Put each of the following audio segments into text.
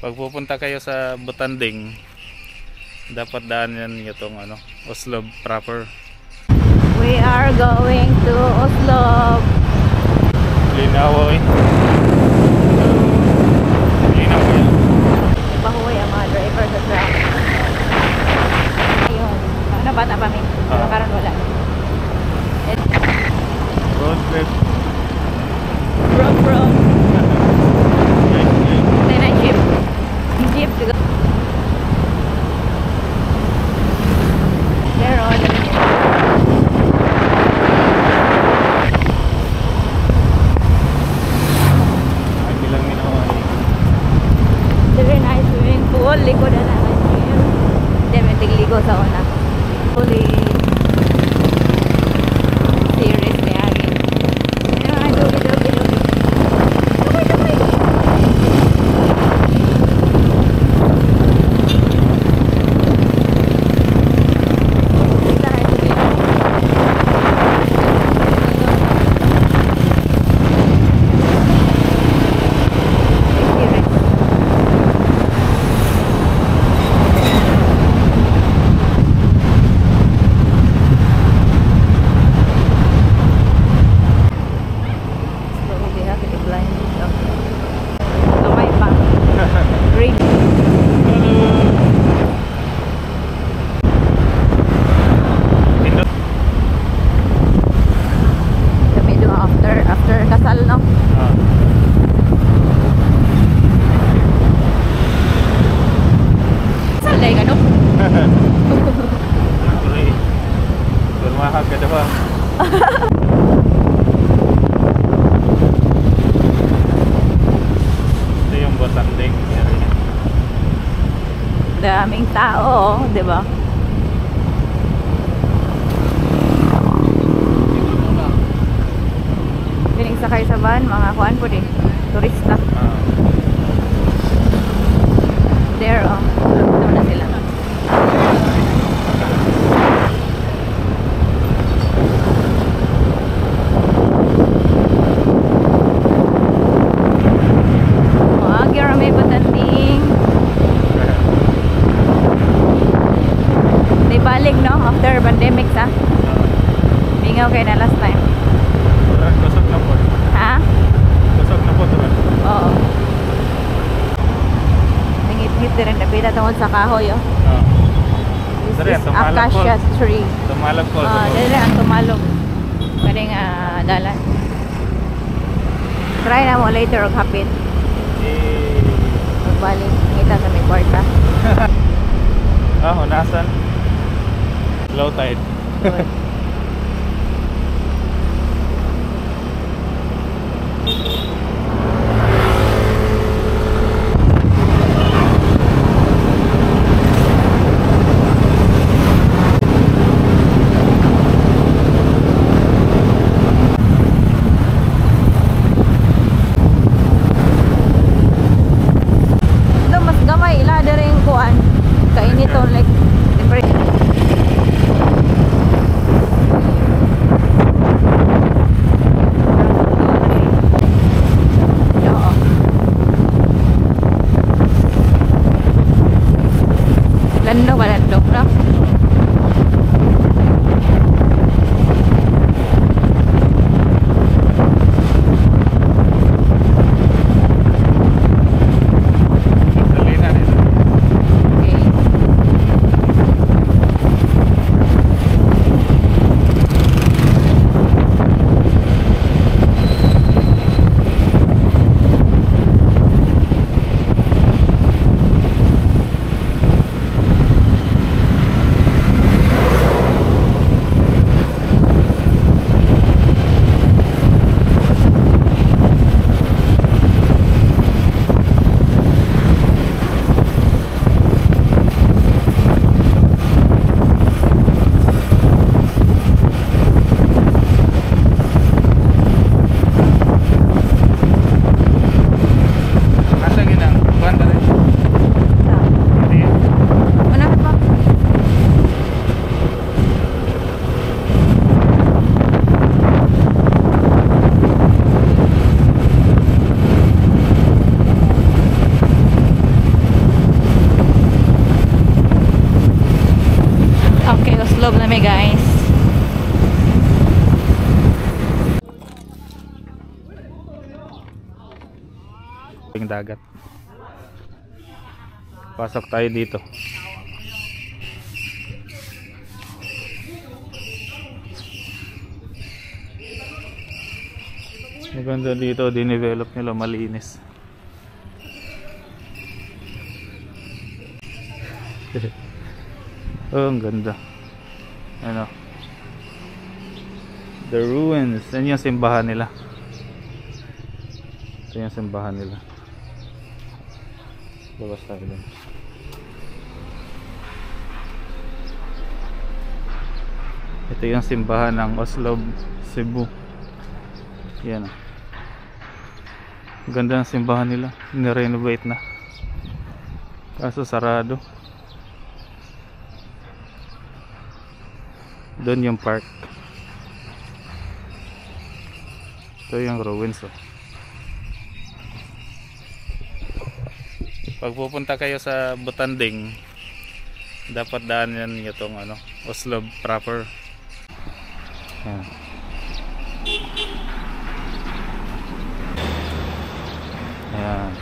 Pag pupunta kayo sa Butanding, dapat daanan nyo itong ano, Oslob proper. We are going to Oslob. Linaw eh. Linaw yan. Bahuwi ang mga driver sa truck. Ayun. Ano bata pa min? Karon wala. Road trip. Bro. Then I jeep. Jeep to go. There on. Very nice swimming pool. Likod na natin yun. Hindi, may tigligo sa una. Fully serious ni Agin. Ay, dugi. Dumay. After kasal, no? Kasal dahil ka, no? Bermahal ka diba? Ito yung Butanding. Daming tao, di ba? Piling sakay sa van, mga kuan po din. Turista. There, oh. Ito na sila. Gira may Butanding. Di balik, no? After pandemic, sa? Mingaw kayo na last time. Kusog na po. Ha? Kusog na po ito. Oo. Nangit-ngit din rin. Napita tungkol sa kahoy, oh. This is acacia tree. Tumalog po. Dali ang tumalog. Kaning dalan. Try na mo later og hapit. Magbalik. Ngita sa may kwarta. Hunasan. Low tide. Good. Mas gamay ila ring kuan kainito like different. Oo. Lando ba lando na? dagat. Pasok tayo dito. Maganda dito, dinevelop nila, malinis. Oh, ang ganda. Ano? The ruins. Yan yung simbahan nila. Ito yung simbahan nila. Labas tayo dun. Ito yung simbahan ng Oslob, Cebu. Yan. Ganda ng simbahan nila. Nirenovate na. Kaso sarado. Doon yung park. Ito yung ruins, oh. Pag pupunta kayo sa Butanding, dapat daanan nyo itong ano, Oslob proper. Yan. Ayan.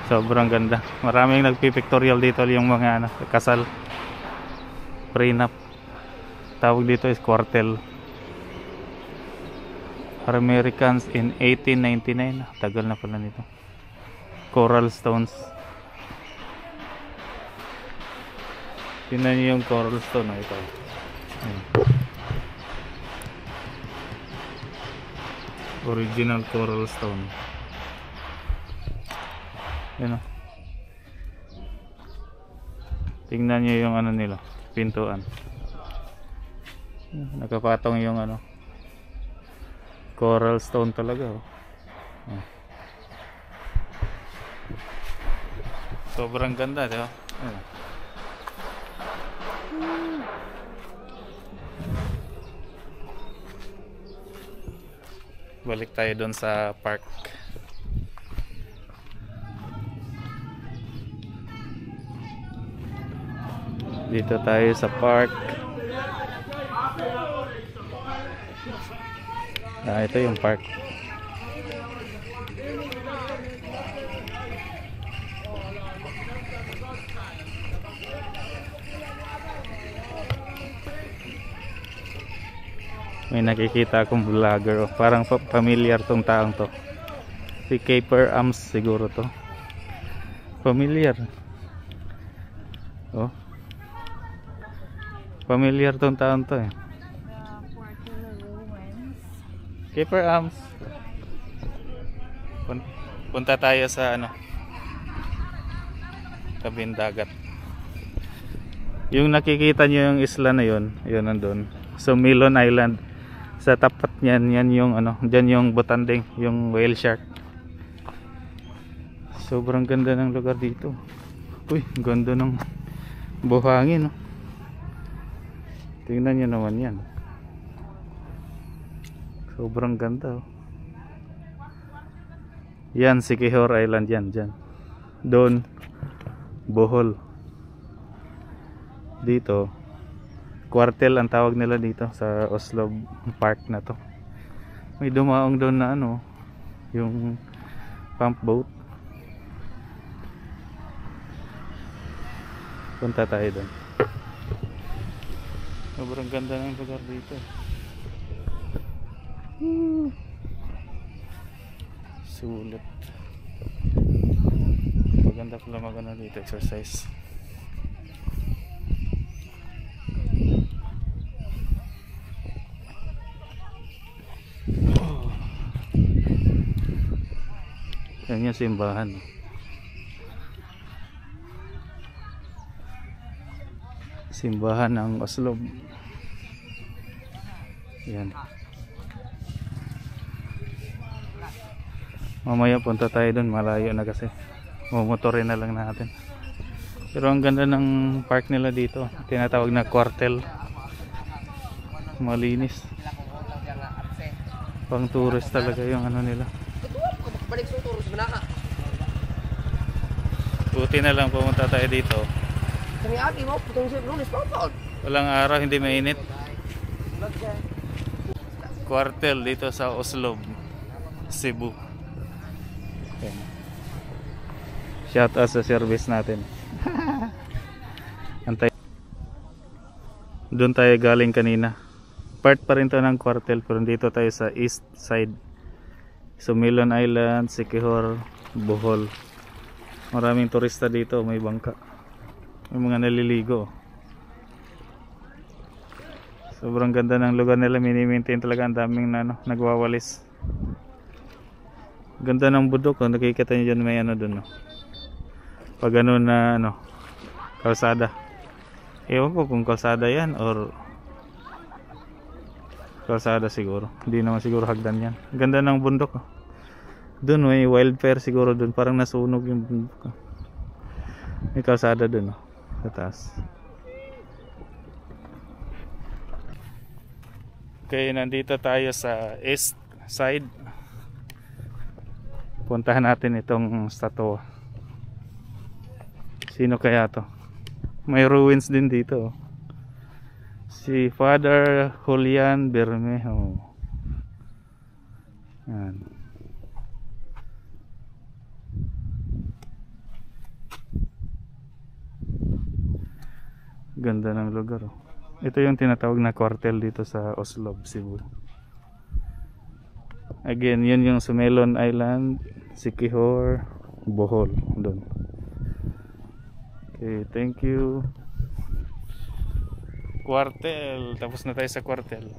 Sobrang ganda. Maraming nagpipictorial dito, yung mga ano, kasal, prenup. Tawag dito is Quartel. Americans in 1899. Tagal na pala nito. Coral stones. Tingnan niyo yung coral stone na ito. Ayan. Original coral stone. Yan o. Tingnan nyo yung ano nila, pintuan. Nakapatong yung ano, coral stone talaga, oh. Sobrang ganda, di ba? Balik tayo doon sa park. Dito tayo sa park. Ito yung park. May nakikita akong vlogger, oh. Parang familiar tong taong to. Si Caper Ams siguro to. Familiar. Oh. Familiar tong taong to, eh. Caper Ams. Punta tayo sa ano, tabing dagat. Yung nakikita nyo yung isla na yun, yun nandun. So Milon Island. Sa tapat niyan, yan yung ano, diyan yung Butanding, yung whale shark. Sobrang ganda ng lugar dito. Uy, ganda ng buhangin, oh. Tingnan niyo naman yan. Sobrang ganda, oh. Yan, Siquijor Island yan, dyan. Doon, Bohol. Dito, Quartel ang tawag nila dito sa Oslob Park na to. May dumaong doon na ano, yung pump boat. Punta tayo doon. Sobrang ganda ng lugar dito. Sulit. Maganda pala magana dito, exercise. Yan yung simbahan. Simbahan ng Oslob. Yan. Mamaya punta tayo dun, malayo na kasi. Mumotorin na lang natin. Pero ang ganda ng park nila dito. Tinatawag na Quartel. Malinis. Pang tourist talaga yung ano nila. Buti na lang pumunta tayo dito. Walang araw, hindi mainit. Quartel dito sa Oslob, Cebu. Yan. Shout out sa service natin. Antay. Doon tayo galing kanina. Part pa rin to ng Cuartel, pero dito tayo sa east side. Sumilon Island, Siquijor, Bohol. Maraming turista dito, may bangka. May mga naliligo. Sobrang ganda ng lugar nila, mini-maintain talaga, ang daming nagwawalis. Ganda ng bundok, oh. Nakikita niyo dyan may dun, oh. Pag na kalsada. Ewan ko kung kalsada yan or kalsada siguro. Hindi naman siguro hagdan yan. Ganda ng bundok, oh. Dun may wildfire siguro dun, parang nasunog yung bundok, oh. May kalsada dun, oh, sa taas. Okay, nandito tayo sa east side. Puntahan natin itong statue. Sino kaya to? May ruins din dito, oh. Si Father Julian Bermejo. Yan. Ganda ng lugar, oh. Ito yung tinatawag na Cuartel dito sa Oslob, Cebu. Again, yun yung Sumilon Island, Siquijor, Bohol doon. Okay, thank you. Cuartel, tapos na tayo sa Cuartel.